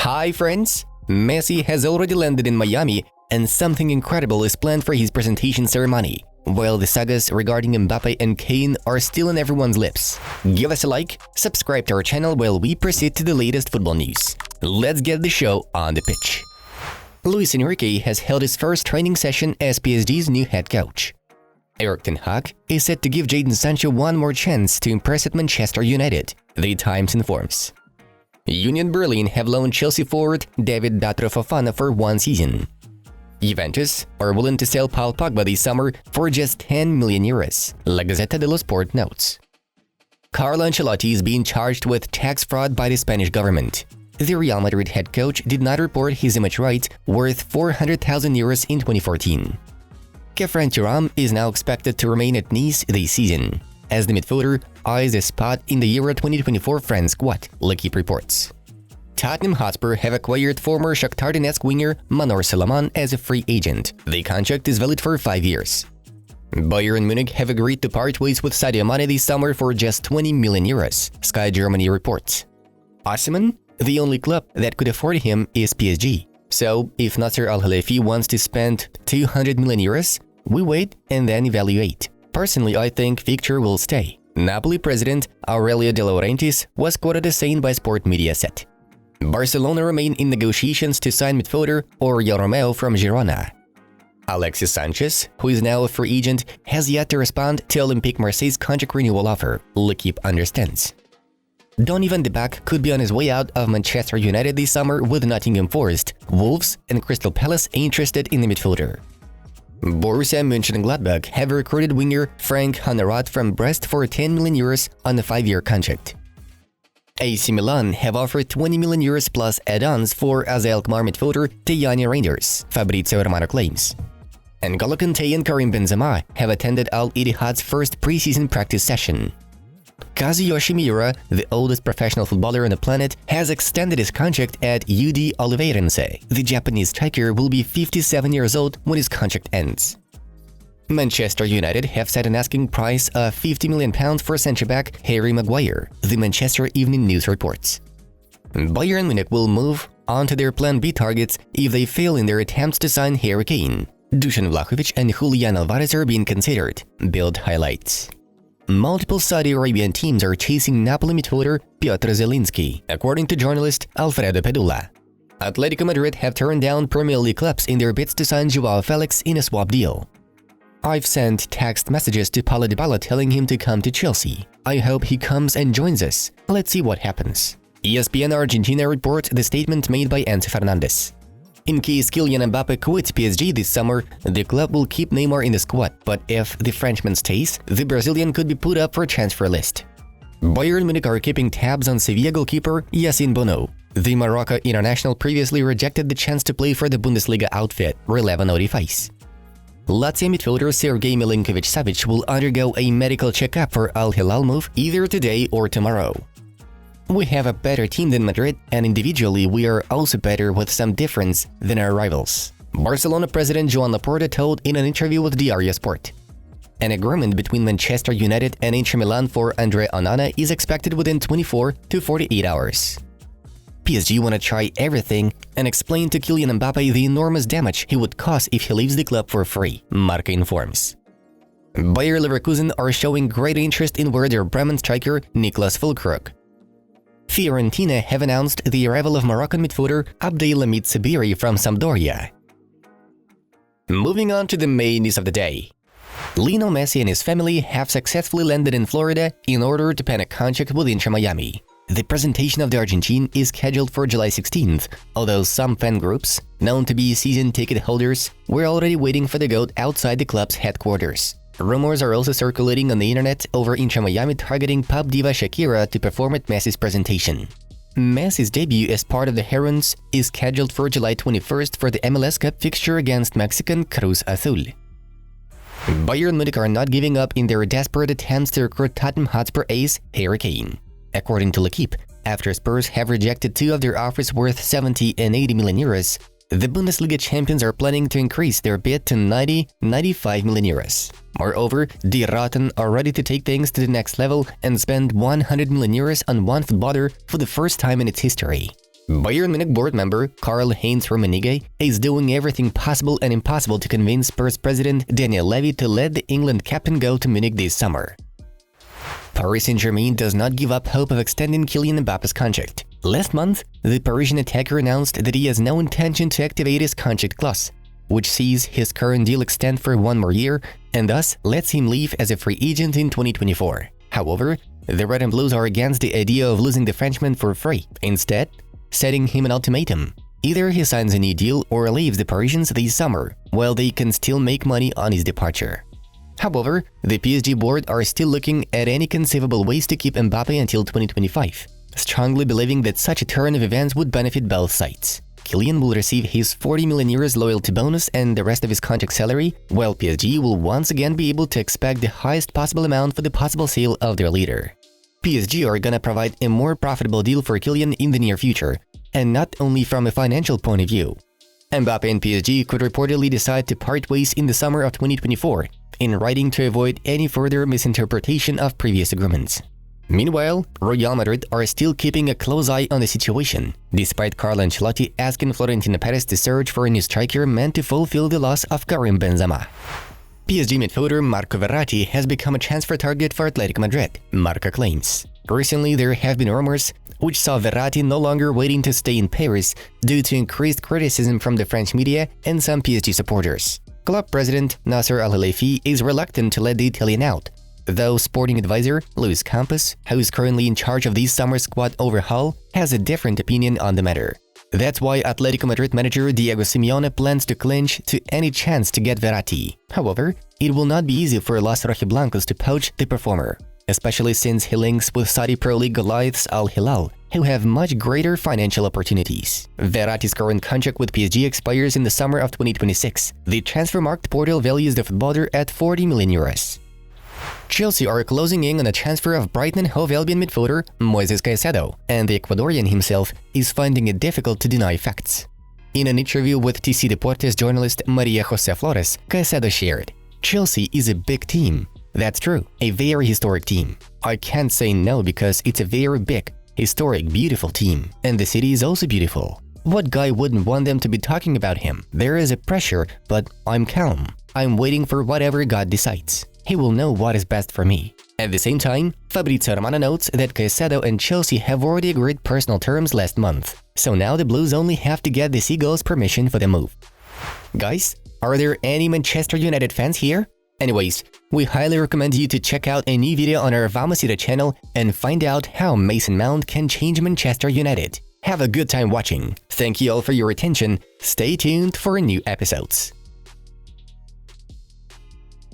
Hi friends! Messi has already landed in Miami and something incredible is planned for his presentation ceremony, while the sagas regarding Mbappe and KANE are still on everyone's lips. Give us a like, subscribe to our channel while we proceed to the latest football news. Let's get the show on the pitch. Luis Enrique has held his first training session as PSG's new head coach. Erik ten Hag is set to give Jadon Sancho one more chance to impress at Manchester United, the Times informs. Union Berlin have loaned Chelsea forward David Datro Fofana for one season. Juventus are willing to sell Paul Pogba this summer for just 10 million euros, La Gazzetta dello Sport notes. Carlo Ancelotti is being charged with tax fraud by the Spanish government. The Real Madrid head coach did not report his image rights worth 400,000 euros in 2014. Kefren Thuram is now expected to remain at Nice this season, as the midfielder eyes a spot in the Euro 2024 France squad, L'Equipe reports. Tottenham Hotspur have acquired former Shakhtar Donetsk winger Manor Salaman as a free agent. The contract is valid for 5 years. Bayern Munich have agreed to part ways with Sadio Mane this summer for just 20 million euros, Sky Germany reports. Osimhen? The only club that could afford him is PSG. So, if Nasser Al-Khelaifi wants to spend 200 million euros, we wait and then evaluate. Personally, I think Fixture will stay. Napoli president Aurelio De Laurentiis was quoted as saying by Sport Mediaset. Barcelona remain in negotiations to sign midfielder Oriol Romeu from Girona. Alexis Sanchez, who is now a free agent, has yet to respond to Olympique Marseille's contract renewal offer, L'Equipe understands. Donny van de Beek could be on his way out of Manchester United this summer with Nottingham Forest, Wolves and Crystal Palace interested in the midfielder. Borussia Mönchengladbach have recruited winger Frank Honorat from Brest for 10 million euros on a 5-year contract. AC Milan have offered 20 million euros plus add-ons for AZ Alkmaar midfielder Tijani Reinders, Fabrizio Romano claims. N'Golo Kanté and Karim Benzema have attended Al Ittihad's first preseason practice session. Kazuyoshi Miura, the oldest professional footballer on the planet, has extended his contract at UD Oliveirense. The Japanese striker will be 57 years old when his contract ends. Manchester United have set an asking price of £50 million for centre-back Harry Maguire, the Manchester Evening News reports. Bayern Munich will move on to their Plan B targets if they fail in their attempts to sign Harry Kane. Dusan Vlahovic and Julian Alvarez are being considered, Bild highlights. Multiple Saudi Arabian teams are chasing Napoli midfielder Piotr Zielinski, according to journalist Alfredo Pedula. Atlético Madrid have turned down Premier League clubs in their bids to sign Joao Felix in a swap deal. I've sent text messages to Paulo Dybala telling him to come to Chelsea. I hope he comes and joins us. Let's see what happens. ESPN Argentina report the statement made by Enzo Fernandez. In case Kylian Mbappe quits PSG this summer, the club will keep Neymar in the squad, but if the Frenchman stays, the Brazilian could be put up for a transfer list. Bayern Munich are keeping tabs on Sevilla goalkeeper Yacine Bono. The Morocco international previously rejected the chance to play for the Bundesliga outfit, Releva notifies. Lazio midfielder Sergei Milinkovic-Savic will undergo a medical checkup for Al Hilal move either today or tomorrow. We have a better team than Madrid, and individually we are also better with some difference than our rivals, Barcelona president Joan Laporta told in an interview with Diario Sport. An agreement between Manchester United and Inter Milan for Andre Onana is expected within 24 to 48 hours. PSG want to try everything and explain to Kylian Mbappe the enormous damage he would cause if he leaves the club for free, Marca informs. Bayer Leverkusen are showing great interest in Werder Bremen striker Niklas Füllkrug. Fiorentina have announced the arrival of Moroccan midfielder Abdelhamid Sabiri from Sampdoria. Moving on to the main news of the day. Lionel Messi and his family have successfully landed in Florida in order to pen a contract with Inter Miami. The presentation of the Argentine is scheduled for July 16th, although some fan groups, known to be season ticket holders, were already waiting for the GOAT outside the club's headquarters. Rumors are also circulating on the internet over Inter Miami targeting pop diva Shakira to perform at Messi's presentation. Messi's debut as part of the Herons is scheduled for July 21st for the MLS Cup fixture against Mexican Cruz Azul. Bayern Munich are not giving up in their desperate attempts to recruit Tottenham Hotspur ace Harry Kane. According to L'Equipe, after Spurs have rejected 2 of their offers worth 70 and 80 million euros, the Bundesliga champions are planning to increase their bid to 90-95 million euros. Moreover, Die Roten are ready to take things to the next level and spend 100 million euros on one footballer for the first time in its history. Bayern Munich board member Karl-Heinz Rummenigge is doing everything possible and impossible to convince Spurs president Daniel Levy to let the England captain go to Munich this summer. Paris Saint-Germain does not give up hope of extending Kylian Mbappe's contract. Last month, the Parisian attacker announced that he has no intention to activate his contract clause, which sees his current deal extend for 1 more year and thus lets him leave as a free agent in 2024. However, the Red and Blues are against the idea of losing the Frenchman for free, instead setting him an ultimatum. Either he signs a new deal or leaves the Parisians this summer, while they can still make money on his departure. However, the PSG board are still looking at any conceivable ways to keep Mbappe until 2025, strongly believing that such a turn of events would benefit both sides. Kylian will receive his 40 million euros loyalty bonus and the rest of his contract salary, while PSG will once again be able to expect the highest possible amount for the possible sale of their leader. PSG are gonna provide a more profitable deal for Kylian in the near future, and not only from a financial point of view. Mbappe and PSG could reportedly decide to part ways in the summer of 2024, in writing to avoid any further misinterpretation of previous agreements. Meanwhile, Real Madrid are still keeping a close eye on the situation, despite Carlo Ancelotti asking Florentino Perez to search for a new striker meant to fulfill the loss of Karim Benzema. PSG midfielder Marco Verratti has become a transfer target for Atlético Madrid, Marca claims. Recently, there have been rumors which saw Verratti no longer waiting to stay in Paris due to increased criticism from the French media and some PSG supporters. Club president Nasser Al-Khelaifi is reluctant to let the Italian out, though sporting advisor Luis Campos, who is currently in charge of this summer squad overhaul, has a different opinion on the matter. That's why Atlético Madrid manager Diego Simeone plans to clinch to any chance to get Verratti. However, it will not be easy for Los Rojiblancos to poach the performer, especially since he links with Saudi Pro League Goliaths Al Hilal, who have much greater financial opportunities. Verratti's current contract with PSG expires in the summer of 2026. The transfermarkt portal values the footballer at 40 million euros. Chelsea are closing in on a transfer of Brighton and Hove Albion midfielder Moises Caicedo, and the Ecuadorian himself is finding it difficult to deny facts. In an interview with TC Deportes journalist Maria Jose Flores, Caicedo shared, "Chelsea is a big team. That's true, a very historic team. I can't say no because it's a very big, historic, beautiful team, and the city is also beautiful. What guy wouldn't want them to be talking about him? There is a pressure, but I'm calm. I'm waiting for whatever God decides. He will know what is best for me." At the same time, Fabrizio Romano notes that Caicedo and Chelsea have already agreed personal terms last month, so now the Blues only have to get the Seagulls' permission for the move. Guys, are there any Manchester United fans here? Anyways, we highly recommend you to check out a new video on our Vamos Ida channel and find out how Mason Mount can change Manchester United. Have a good time watching. Thank you all for your attention. Stay tuned for new episodes.